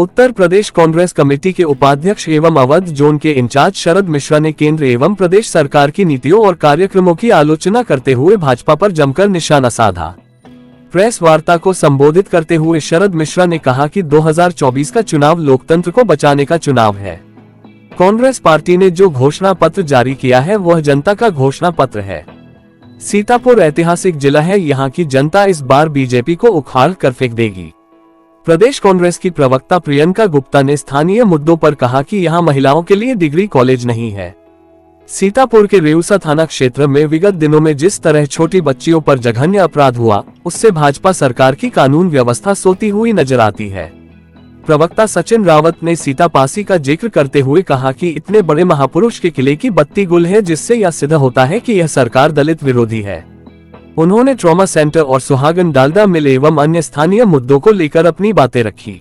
Uttar Pradesh Congress committee के उपाध्यक्ष एवं अवध जोन के इंचार्ज शरद मिश्रा ने केंद्र एवं प्रदेश सरकार की नीतियों और कार्यक्रमों की आलोचना करते हुए भाजपा पर जमकर निशाना साधा। प्रेस वार्ता को संबोधित करते हुए शरद मिश्रा ने कहा कि 2024 का चुनाव लोकतंत्र को बचाने का चुनाव है। कांग्रेस पार्टी ने जो घोषणा पत्र जारी किया है वह जनता का घोषणा पत्र है। सीतापुर ऐतिहासिक जिला है, यहाँ की जनता इस बार बीजेपी को उखाड़ कर फेंक देगी। प्रदेश कांग्रेस की प्रवक्ता प्रियंका गुप्ता ने स्थानीय मुद्दों पर कहा कि यहां महिलाओं के लिए डिग्री कॉलेज नहीं है। सीतापुर के रेउसा थाना क्षेत्र में विगत दिनों में जिस तरह छोटी बच्चियों पर जघन्य अपराध हुआ, उससे भाजपा सरकार की कानून व्यवस्था सोती हुई नजर आती है। प्रवक्ता सचिन रावत ने सीतापासी का जिक्र करते हुए कहा कि इतने बड़े महापुरुष के किले की बत्ती गुल है, जिससे यह सिद्ध होता है कि यह सरकार दलित विरोधी है। उन्होंने ट्रॉमा सेंटर और सुहागन डालडा मिल एवं अन्य स्थानीय मुद्दों को लेकर अपनी बातें रखी।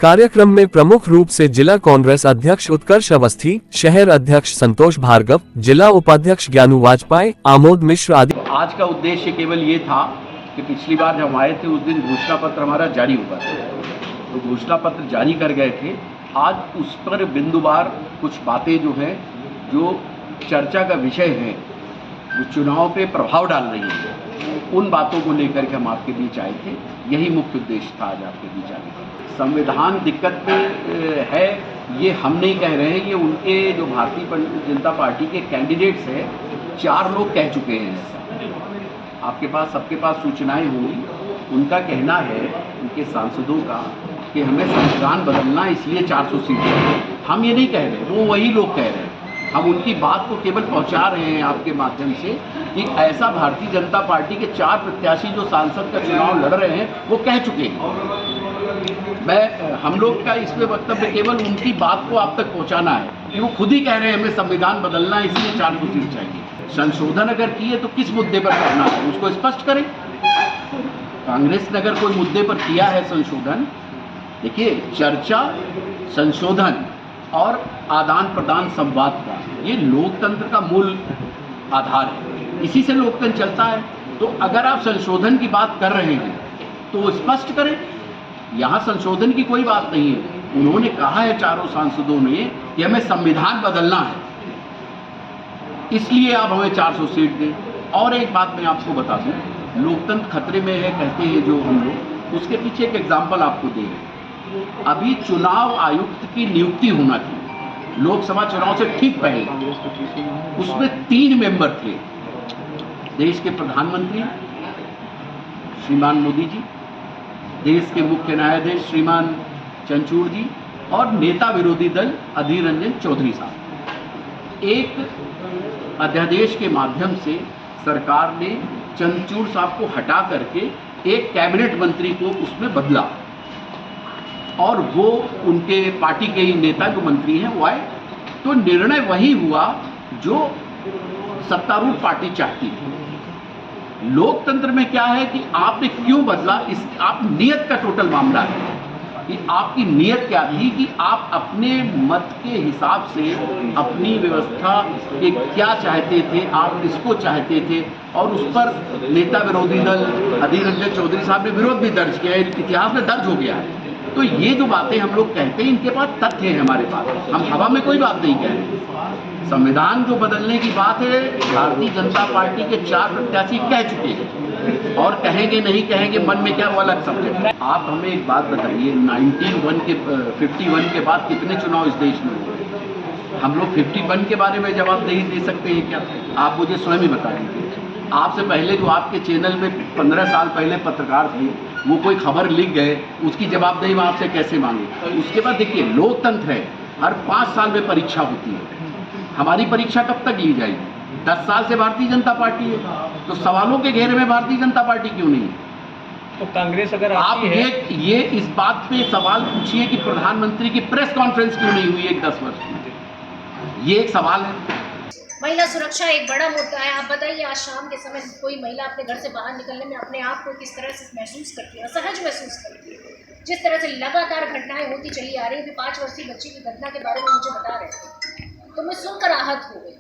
कार्यक्रम में प्रमुख रूप से जिला कांग्रेस अध्यक्ष उत्कर्ष अवस्थी, शहर अध्यक्ष संतोष भार्गव, जिला उपाध्यक्ष ज्ञानू वाजपेयी, आमोद मिश्र आदि। आज का उद्देश्य केवल ये था कि पिछली बार जब आए थे उस दिन घोषणा पत्र हमारा जारी हुआ था, तो घोषणा पत्र जारी कर गए थे। आज उस पर बिंदुवार कुछ बातें जो हैं, जो चर्चा का विषय है, जो चुनाव पे प्रभाव डाल रही है, उन बातों को लेकर के हम आपके बीच आए थे। यही मुख्य उद्देश्य था आज आपके बीच आने का। संविधान दिक्कत में है ये हम नहीं कह रहे हैं, ये उनके जो भारतीय जनता पार्टी के कैंडिडेट्स हैं, 4 लोग कह चुके हैं ऐसा। आपके पास सबके पास सूचनाएं होंगी। उनका कहना है, उनके सांसदों का, कि हमें संविधान बदलना इसलिए 400 सीट चाहिए। हम ये नहीं कह रहे, वो वही लोग कह रहे हैं। हम उनकी बात को केवल पहुंचा रहे हैं आपके माध्यम से कि ऐसा भारतीय जनता पार्टी के 4 प्रत्याशी जो सांसद का चुनाव लड़ रहे हैं वो कह चुके हैं। हम लोग का इसमें वक्तव्य केवल उनकी बात को आप तक पहुंचाना है कि वो खुद ही कह रहे हैं हमें संविधान बदलना है इसलिए 400 सीट चाहिए। संशोधन अगर किए तो किस मुद्दे पर करना है उसको स्पष्ट करें। कांग्रेस ने अगर कोई मुद्दे पर किया है संशोधन, देखिए चर्चा, संशोधन और आदान प्रदान संवाद का ये लोकतंत्र का मूल आधार है। इसी से लोकतंत्र चलता है। तो अगर आप संशोधन की बात कर रहे हैं तो स्पष्ट करें। यहाँ संशोधन की कोई बात नहीं है। उन्होंने कहा है, चारों सांसदों ने, कि हमें संविधान बदलना है, इसलिए आप हमें 400 सीट दें। और एक बात मैं आपको बता दूं, लोकतंत्र खतरे में है कहते हैं जो हम लोग, उसके पीछे एक एग्जाम्पल आपको दे रहे हैं। अभी चुनाव आयुक्त की नियुक्ति होना थी लोकसभा चुनाव से ठीक पहले, उसमें 3 मेंबर थे। देश के प्रधानमंत्री श्रीमान मोदी जी, देश के मुख्य न्यायाधीश श्रीमान चंद्रचूड़ जी और नेता विरोधी दल अधीर रंजन चौधरी साहब। एक अध्यादेश के माध्यम से सरकार ने चंद्रचूड़ साहब को हटा करके एक कैबिनेट मंत्री को उसमें बदला और वो उनके पार्टी के ही नेता जो मंत्री हैं वो आए। तो निर्णय वही हुआ जो सत्तारूढ़ पार्टी चाहती थी। लोकतंत्र में क्या है कि आपने क्यों बदला, इस आप नियत का टोटल मामला है कि आपकी नियत क्या थी, कि आप अपने मत के हिसाब से अपनी व्यवस्था के क्या चाहते थे, आप किसको चाहते थे, और उस पर नेता विरोधी दल अधीर रंजन चौधरी साहब ने विरोध भी दर्ज किया है, इतिहास में दर्ज हो गया है। तो ये जो बातें हम लोग कहते हैं, इनके पास तथ्य है हमारे पास, हम हवा में कोई बात नहीं कह रहे। संविधान जो बदलने की बात है, भारतीय जनता पार्टी के 4 प्रत्याशी कह चुके हैं और कहेंगे नहीं कहेंगे मन में क्या, वो अलग सब्जेक्ट है। आप हमें एक बात बताइए, 51 के बाद कितने चुनाव इस देश में हुए? हम लोग 51 के बारे में जवाब नहीं दे सकते हैं क्या? आप मुझे स्वयं ही बता दीजिए। आपसे पहले जो आपके चैनल में 15 साल पहले पत्रकार थे, वो कोई खबर लिख गए, उसकी जवाबदेही हम आपसे कैसे मांगे? उसके बाद देखिए, लोकतंत्र है, हर 5 साल में परीक्षा होती है। हमारी परीक्षा कब तक ली जाएगी? 10 साल से भारतीय जनता पार्टी है, तो सवालों के घेरे में भारतीय जनता पार्टी क्यों नहीं है? तो कांग्रेस अगर आप ये इस बात पे सवाल पूछिए कि प्रधानमंत्री की प्रेस कॉन्फ्रेंस क्यों नहीं हुई 10 वर्ष में? ये एक सवाल है। महिला सुरक्षा एक बड़ा मुद्दा है। आप बताइए, आज शाम के समय कोई महिला अपने घर से बाहर निकलने में अपने आप को किस तरह से महसूस करती है, असहज महसूस करती है। जिस तरह से लगातार घटनाएं होती चली आ रही है, अभी 5 वर्षीय बच्ची की घटना के बारे में मुझे बता रहे थे, तो मैं सुनकर आहत हो गई।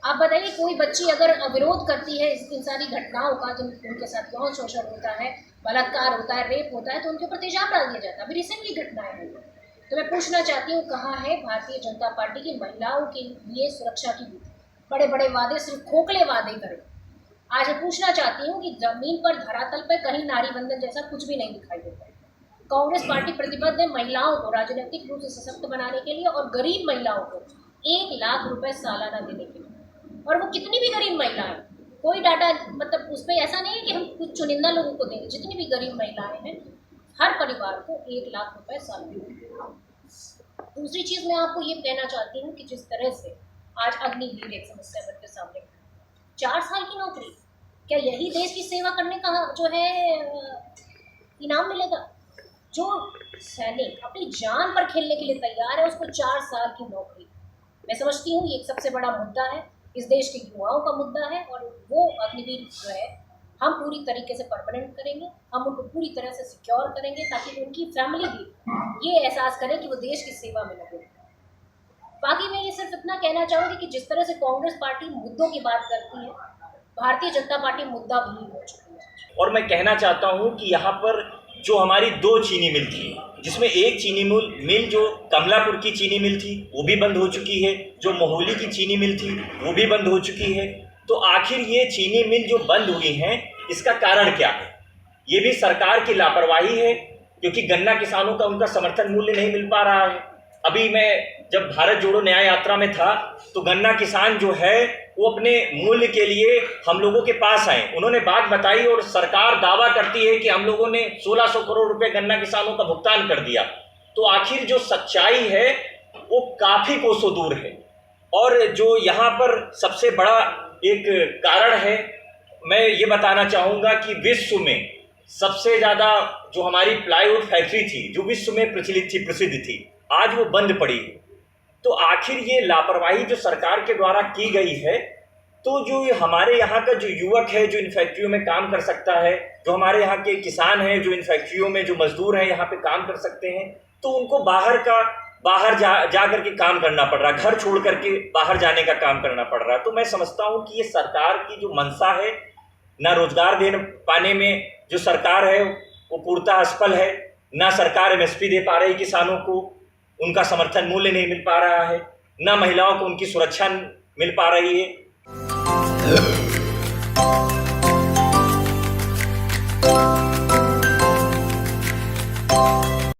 आप बताइए, कोई बच्ची अगर विरोध करती है इन सारी घटनाओं का, जिन उनके साथ यौन शोषण होता है, बलात्कार होता है, रेप होता है, तो उनके ऊपर तेजाब डाल दिया जाता है। अभी रिसेंटली घटनाएं हुई। तो मैं पूछना चाहती हूँ, कहाँ है भारतीय जनता पार्टी की महिलाओं के लिए सुरक्षा की नीति? बड़े बड़े वादे, सिर्फ खोखले वादे करें। आज मैं पूछना चाहती हूँ कि जमीन पर, धरातल पर कहीं नारी बंधन जैसा कुछ भी नहीं दिखाई देता। कांग्रेस पार्टी प्रतिबद्ध है महिलाओं को राजनीतिक रूप से सशक्त बनाने के लिए और गरीब महिलाओं को 1 लाख रुपए सालाना देने के लिए। और वो कितनी भी गरीब महिलाएं, कोई डाटा मतलब उस पर ऐसा नहीं है कि हम कुछ चुनिंदा लोगों को देंगे, जितनी भी गरीब महिलाएं हैं हर परिवार को 1 लाख रुपए सालाना। दूसरी चीज़ मैं आपको ये कहना चाहती हूँ कि जिस तरह से आज अग्निवीर एक समस्या बनकर सामने 4 साल की नौकरी, क्या यही देश की सेवा करने का जो है इनाम मिलेगा? जो सैनिक अपनी जान पर खेलने के लिए तैयार है उसको 4 साल की नौकरी। मैं समझती हूँ ये एक सबसे बड़ा मुद्दा है, इस देश के युवाओं का मुद्दा है, और वो अग्निवीर जो है हम पूरी तरीके से परमानेंट करेंगे, हम उनको पूरी तरह से सिक्योर करेंगे ताकि उनकी फैमिली भी ये एहसास करे कि वो देश की सेवा में लगे। बाकी मैं ये सिर्फ इतना कहना चाहूँगी कि जिस तरह से कांग्रेस पार्टी मुद्दों की बात करती है, भारतीय जनता पार्टी मुद्दा भी हो चुकी है। और मैं कहना चाहता हूँ कि यहाँ पर जो हमारी 2 चीनी मिल थी, जिसमें एक चीनी मिल जो कमलापुर की चीनी मिल थी वो भी बंद हो चुकी है, जो मोहाली की चीनी मिल थी वो भी बंद हो चुकी है। तो आखिर ये चीनी मिल जो बंद हुई हैं इसका कारण क्या है? ये भी सरकार की लापरवाही है, क्योंकि गन्ना किसानों का उनका समर्थन मूल्य नहीं मिल पा रहा है। अभी मैं जब भारत जोड़ो न्याय यात्रा में था तो गन्ना किसान जो है वो अपने मूल्य के लिए हम लोगों के पास आए, उन्होंने बात बताई और सरकार दावा करती है कि हम लोगों ने 1600 करोड़ रुपए गन्ना किसानों का भुगतान कर दिया। तो आखिर जो सच्चाई है वो काफ़ी कोसों दूर है। और जो यहाँ पर सबसे बड़ा एक कारण है, मैं ये बताना चाहूँगा कि विश्व में सबसे ज़्यादा जो हमारी प्लाईवुड फैक्ट्री थी, जो विश्व में प्रसिद्ध थी, आज वो बंद पड़ी है। तो आखिर ये लापरवाही जो सरकार के द्वारा की गई है, तो जो हमारे यहाँ का जो युवक है जो इन फैक्ट्रियों में काम कर सकता है, जो हमारे यहाँ के किसान हैं जो इन फैक्ट्रियों में जो मजदूर हैं यहाँ पे काम कर सकते हैं, तो उनको बाहर जा करके काम करना पड़ रहा है, घर छोड़ करके बाहर जाने का काम करना पड़ रहा है। तो मैं समझता हूँ कि ये सरकार की जो मंशा है, ना रोजगार पाने में जो सरकार है वो पूर्णतः असफल है, ना सरकार MSP दे पा रही किसानों को, उनका समर्थन मूल्य नहीं मिल पा रहा है, ना महिलाओं को उनकी सुरक्षा मिल पा रही है।